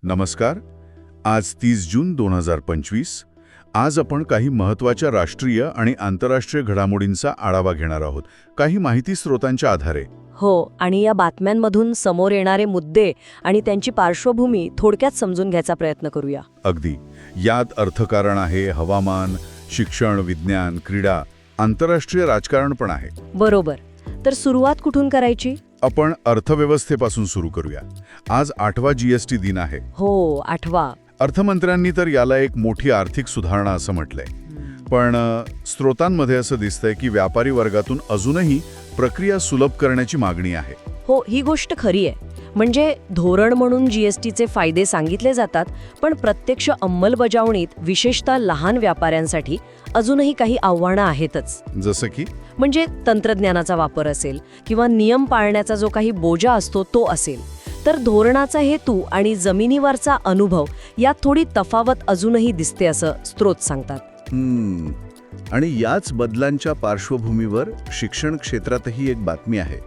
नमस्कार. आज 30 जून 2025. आज आपण काही महत्त्वाच्या राष्ट्रीय आणि आंतरराष्ट्रीय घडामोडींचा आढावा घेणार आहोत, काही माहिती स्रोतांच्या आधारे. हो, आणि या बातम्यांमधून समोर येणारे मुद्दे आणि त्यांची पार्श्वभूमी थोडक्यात समजून घ्यायचा प्रयत्न करूया. अगदी. यात अर्थकारण आहे, हवामान, शिक्षण, विज्ञान, क्रीडा, आंतरराष्ट्रीय राजकारण पण आहे. बरोबर. तर सुरुवात कुठून करायची? आपण अर्थव्यवस्थेपासून सुरू करूया. आज 8वा जीएसटी दिन आहे. हो, 8वा. अर्थमंत्र्यांनी तर याला एक मोठी आर्थिक सुधारणा असं म्हटलंय. पण स्रोतांमध्ये असं दिसतंय की व्यापारी वर्गातून अजूनही प्रक्रिया सुलभ करण्याची मागणी आहे. हो, ही गोष्ट खरी आहे. म्हणजे धोरण म्हणून जीएसटीचे फायदे सांगितले जातात, पण प्रत्यक्ष अंमलबजावणीत विशेषतः लहान व्यापाऱ्यांसाठी अजूनही काही आव्हानं आहेतच. जसं की म्हणजे तंत्रज्ञानाचा वापर असेल किंवा नियम पाळण्याचा जो काही बोजा असतो तो असेल, तर धोरणाचा हेतू आणि जमिनीवरचा अनुभव यात थोडी तफावत अजूनही दिसते असं स्रोत सांगतात. आणि याच बदलांच्या पार्श्वभूमीवर शिक्षण क्षेत्रातही एक बातमी आहे.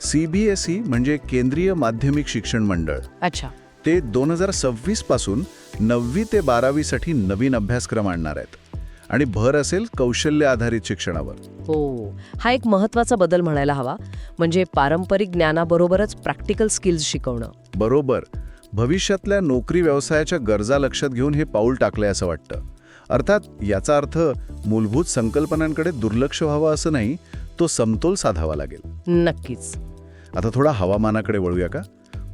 CBSE म्हणजे केंद्रीय माध्यमिक शिक्षण मंडळ, अच्छा, ते 2026 पासून 9वी ते 12वी साठी नवीन अभ्यासक्रम आणणार आहेत आणि भर असेल कौशल्य आधारित शिक्षणावर. हो, हा एक महत्त्वाचा बदल म्हणायला हवा. म्हणजे पारंपरिक ज्ञानाबरोबरच प्रॅक्टिकल स्किल्स शिकवणं. बरोबर. भविष्यातल्या नोकरी व्यवसायाच्या गरजा लक्षात घेऊन हे पाऊल टाकलंय असं वाटतं. अर्थात याचा अर्थ मूलभूत संकल्पनांकडे दुर्लक्ष व्हावं असं नाही, तो समतोल साधावा लागेल. नक्कीच. आता थोडा हवामानाकडे वळूया का?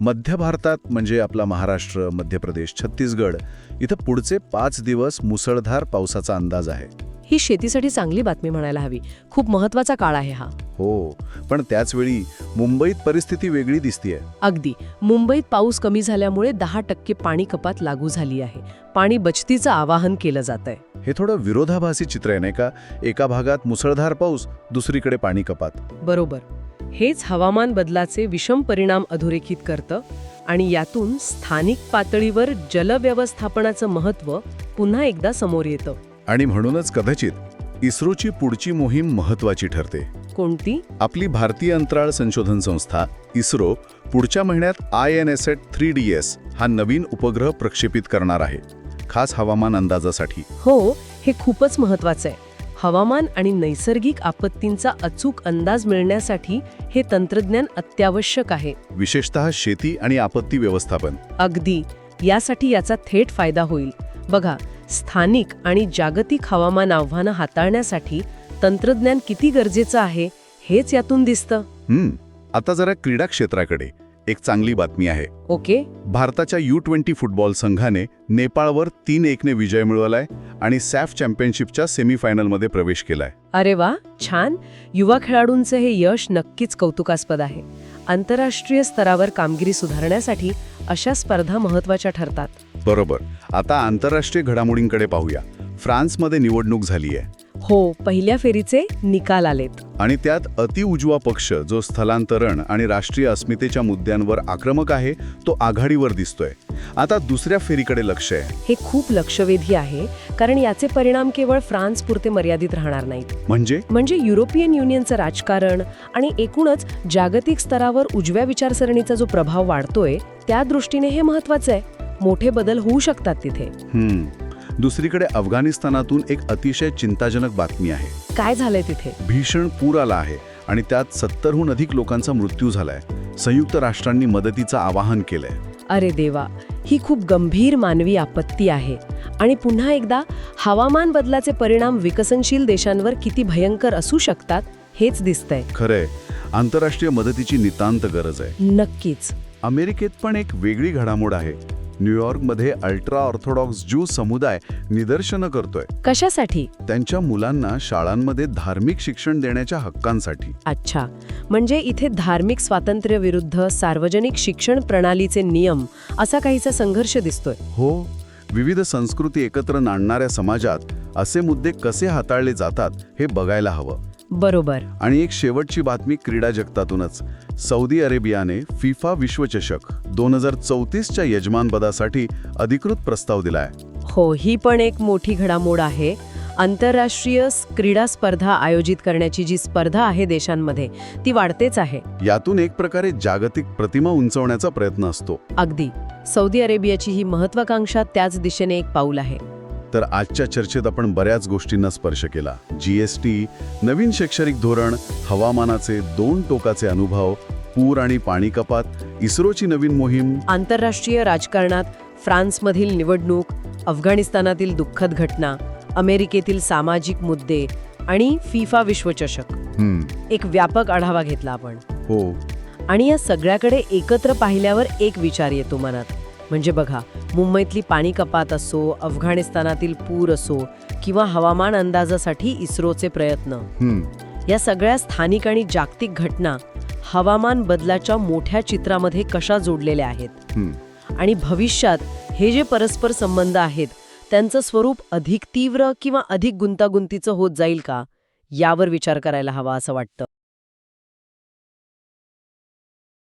मध्य भारतात म्हणजे आपला महाराष्ट्र, मध्य प्रदेश, छत्तीसगड इथं पुढचे 5 दिवस मुसळधार पावसाचा अंदाज आहे. ही शेतीसाठी चांगली बातमी म्हणायला हवी. खूप महत्त्वाचा काळ आहे हा. हो, पण त्याचवेळी मुंबईत परिस्थिती वेगळी दिसतीये. अगदी. मुंबईत पाऊस कमी झाल्यामुळे 10% पाणी कपात लागू झाली आहे. पाणी बचतीचं आवाहन केलं जात आहे. हे थोडं विरोधाभासी चित्र आहे नाही का? एका भागात मुसळधार पाऊस, दुसरीकडे पाणी कपात. बरोबर. हेच हवामान बदलाचे विषम परिणाम अधोरेखित करतं आणि यातून स्थानिक पातळीवर जलव्यवस्थापनाचं महत्त्व पुन्हा एकदा समोर येतं. आणि म्हणूनच कदाचित इस्रोची पुढची मोहीम महत्त्वाची ठरते. कोणती? आपली भारतीय अंतराळ संशोधन संस्था इस्रो पुढच्या महिन्यात INSat 3DS हा नवीन उपग्रह प्रक्षेपित करणार आहे, खास हवामान अंदाजासाठी. हो, हे खूपच महत्त्वाचं आहे. हवामान आणि नैसर्गिक आपत्तींचा अचूक अंदाज मिळण्यासाठी हे तंत्रज्ञान अत्यावश्यक आहे. विशेषतः शेती आणि आपत्ती व्यवस्थापन. अगदी. यासाठी याचा थेट फायदा होईल. बघा, स्थानिक आणि जागतिक हवामान आव्हानं हाताळण्यासाठी तंत्रज्ञान किती गरजेचं आहे हेच यातून दिसतं. आता जरा क्रीडा क्षेत्राकडे एक चांगली बातमी आहे. ओके. भारताच्या U20 फुटबॉल संघाने नेपाळवर 3-1 विजय मिळवलाय आणि सॅफ चॅम्पियनशिपच्या सेमीफायनलमध्ये प्रवेश केलाय. अरे वा, छान. युवा खेळाडूंचं हे यश नक्कीच कौतुकास्पद आहे. आंतरराष्ट्रीय स्तरावर कामगिरी सुधारण्यासाठी अशा स्पर्धा महत्त्वाच्या ठरतात. बरोबर. आता आंतरराष्ट्रीय घडामोडींकडे पाहूया. फ्रान्समध्ये निवडणूक झालीय. हो, पहिल्या फेरीचे निकाल आलेत. आणि त्यात अतिउजवा पक्ष जो स्थलांतरण आणि राष्ट्रीय अस्मितेच्या मुद्द्यांवर आक्रमक आहे तो आघाडीवर दिसतोय. आता दुसऱ्या फेरीकडे लक्ष आहे. हे खूप लक्षवेधी आहे, कारण याचे परिणाम केवळ फ्रान्सपुरते मर्यादित राहणार नाहीत. म्हणजे युरोपियन युनियनचं राजकारण आणि एकूणच जागतिक स्तरावर उजव्या विचारसरणीचा जो प्रभाव वाढतोय त्या दृष्टीने हे महत्त्वाचं आहे. मोठे बदल होऊ शकतात तिथे. दुसरीकडे अफगाणिस्तानातून एक अतिशय चिंताजनक बातमी आहे. काय झालंय तिथे? भीषण पूर आला आहे आणि त्यात 70हून अधिक लोकांचा मृत्यू झालाय. संयुक्त राष्ट्रांनी मदतीचं आवाहन केलंय. अरे देवा, ही खूप गंभीर मानवी आपत्ती आहे. आणि पुन्हा एकदा हवामान बदलाचे परिणाम विकसनशील देशांवर किती भयंकर असू शकतात हेच दिसतंय. खरंय, आंतरराष्ट्रीय मदतीची नितांत गरज आहे. नक्कीच. अमेरिकेत पण एक वेगळी घडामोड आहे. न्यूयॉर्कमध्ये अल्ट्रा ऑर्थोडॉक्स ज्यू समुदाय निदर्शनं करतोय. कशासाठी? त्यांच्या मुलांना शाळांमध्ये धार्मिक शिक्षण देण्याच्या हक्कांसाठी. अच्छा, म्हणजे इथे धार्मिक स्वातंत्र्य विरुद्ध सार्वजनिक शिक्षण प्रणालीचे नियम असा काहीसा संघर्ष दिसतोय. हो, विविध संस्कृती एकत्र नांदणाऱ्या समाजात असे मुद्दे कसे हाताळले जातात हे बघायला हवं. बरोबर. आणि एक शेवटची बातमी क्रीडा जगतातूनच. सौदी अरेबियाने फिफा विश्वचषक 2034च्या यजमानपदासाठी अधिकृत प्रस्ताव दिलाय. हो, ही पण एक मोठी घडामोड आहे. आंतरराष्ट्रीय क्रीडा स्पर्धा आयोजित करण्याची जी स्पर्धा आहे देशांमध्ये ती वाढतेच आहे. यातून एक प्रकारे जागतिक प्रतिमा उंचवण्याचा प्रयत्न असतो. अगदी. सौदी अरेबियाची ही महत्वाकांक्षा त्याच दिशेने एक पाऊल आहे. तर आजच्या चर्चेत आपण बऱ्याच गोष्टींना स्पर्श केला. GST, नवीन शैक्षणिक धोरण, हवामानाचे 2 टोकाचे अनुभव, पूर आणि पाणी कपात, इस्रोची नवीन मोहीम, आंतरराष्ट्रीय राजकारणात फ्रान्समधील निवडणूक, अफगाणिस्तानातील दुःखद घटना, अमेरिकेतील सामाजिक मुद्दे आणि फिफा विश्वचषक. एक व्यापक आढावा घेतला आपण. हो. आणि या सगळ्याकडे एकत्र पाहिल्यावर एक विचार येतो मनात. म्हणजे बघा, मुंबईतली पाणी कपात असो, अफगाणिस्तानातील पूर असो किंवा हवामान अंदाजासाठी इस्रोचे प्रयत्न, या सगळ्या स्थानिक आणि जागतिक घटना हवामान बदलाच्या मोठ्या चित्रामध्ये कशा जोडलेल्या आहेत. आणि भविष्यात हे जे परस्पर संबंध आहेत त्यांचं स्वरूप अधिक तीव्र किंवा अधिक गुंतागुंतीचं होत जाईल का, यावर विचार करायला हवा असं वाटतं.